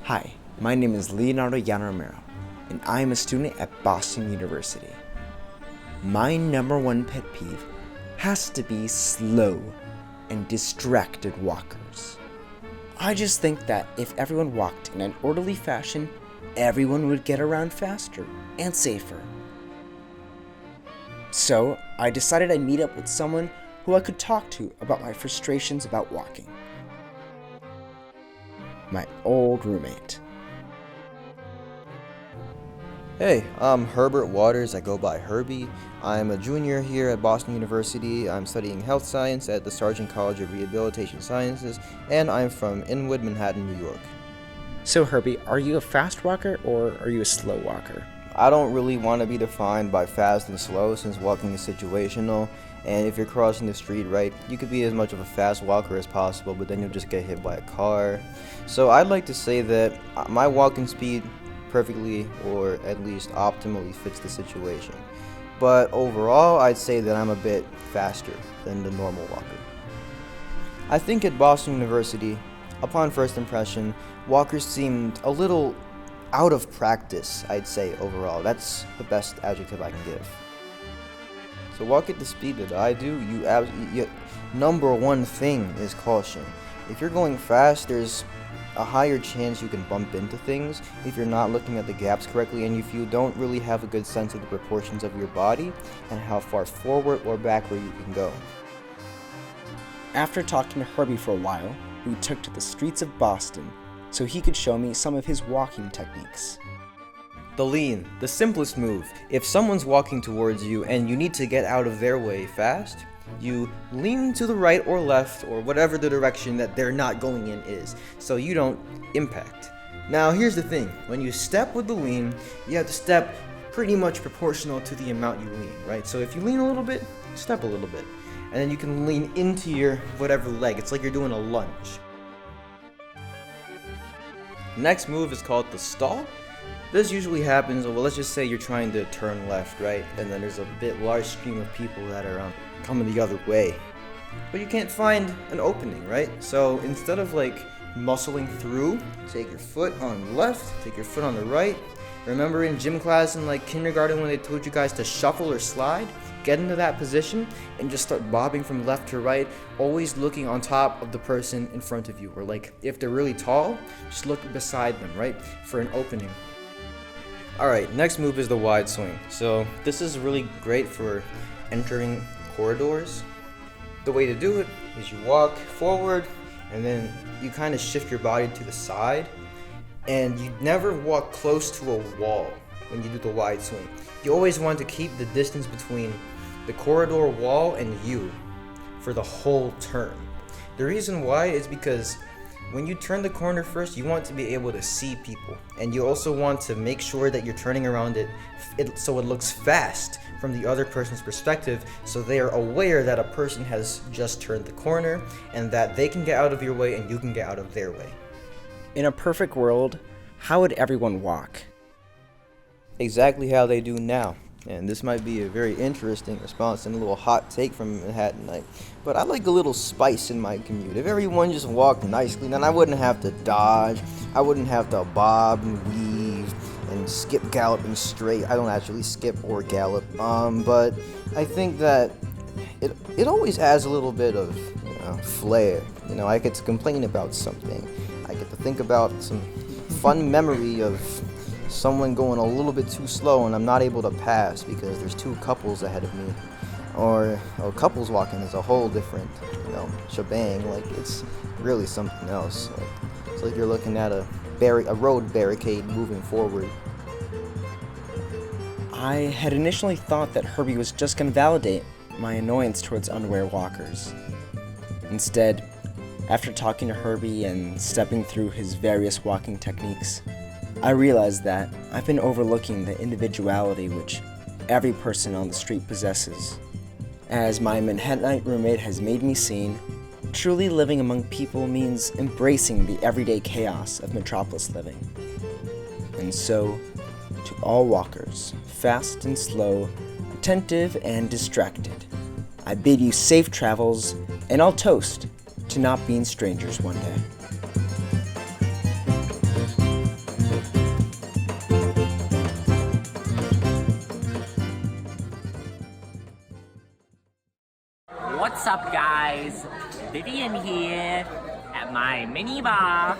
Hi, my name is Leonardo Yanomero, and I am a student at Boston University. My number one pet peeve has to be slow and distracted walkers. I just think that if everyone walked in an orderly fashion, everyone would get around faster and safer. So, I decided I'd meet up with someone who I could talk to about my frustrations about walking. My old roommate. Hey, I'm Herbert Waters. I go by Herbie. I'm a junior here at Boston University. I'm studying health science at the Sargent College of Rehabilitation Sciences, and I'm from Inwood, Manhattan, New York. So Herbie, are you a fast walker or are you a slow walker? I don't really want to be defined by fast and slow since walking is situational, and if you're crossing the street, right, you could be as much of a fast walker as possible, but then you'll just get hit by a car. So I'd like to say that my walking speed perfectly or at least optimally fits the situation. But overall, I'd say that I'm a bit faster than the normal walker. I think at Boston University, upon first impression, walkers seemed a little out of practice, I'd say overall. That's the best adjective I can give. So walk at the speed that I do, number one thing is caution. If you're going fast, there's a higher chance you can bump into things if you're not looking at the gaps correctly and if you don't really have a good sense of the proportions of your body and how far forward or backward you can go. After talking to Herbie for a while, we took to the streets of Boston so he could show me some of his walking techniques. The lean, the simplest move. If someone's walking towards you and you need to get out of their way fast, you lean to the right or left or whatever the direction that they're not going in is, so you don't impact. Now here's the thing, when you step with the lean, you have to step pretty much proportional to the amount you lean, right? So if you lean a little bit, step a little bit. And then you can lean into your whatever leg. It's like you're doing a lunge. Next move is called the stall. This usually happens, well, let's just say you're trying to turn left, right? And then there's a bit large stream of people that are coming the other way. But you can't find an opening, right? So instead of muscling through, take your foot on the left, take your foot on the right. Remember in gym class in kindergarten when they told you guys to shuffle or slide? Get into that position and just start bobbing from left to right, always looking on top of the person in front of you. Or if they're really tall, just look beside them, right? For an opening. Alright, next move is the wide swing. So this is really great for entering corridors. The way to do it is you walk forward and then you kind of shift your body to the side, and you never walk close to a wall when you do the wide swing. You always want to keep the distance between the corridor wall and you for the whole turn. The reason why is because when you turn the corner first, you want to be able to see people, and you also want to make sure that you're turning around it so it looks fast from the other person's perspective, so they are aware that a person has just turned the corner and that they can get out of your way and you can get out of their way. In a perfect world, how would everyone walk? Exactly how they do now. And this might be a very interesting response and a little hot take from Manhattanite, but I like a little spice in my commute. If everyone just walked nicely, then I wouldn't have to dodge, I wouldn't have to bob and weave and skip, gallop, and straight. I don't actually skip or gallop, but I think that it always adds a little bit of flair. I get to complain about something. I get to think about some fun memory of someone going a little bit too slow and I'm not able to pass because there's two couples ahead of me. Or couples walking is a whole different, shebang. It's really something else. It's like you're looking at a road barricade moving forward. I had initially thought that Herbie was just going to validate my annoyance towards unaware walkers. Instead, after talking to Herbie and stepping through his various walking techniques, I realized that I've been overlooking the individuality which every person on the street possesses. As my Manhattanite roommate has made me seen, truly living among people means embracing the everyday chaos of metropolis living. And so, to all walkers, fast and slow, attentive and distracted, I bid you safe travels, and I'll toast to not being strangers one day. What's up, guys? Vivian here at my mini bar.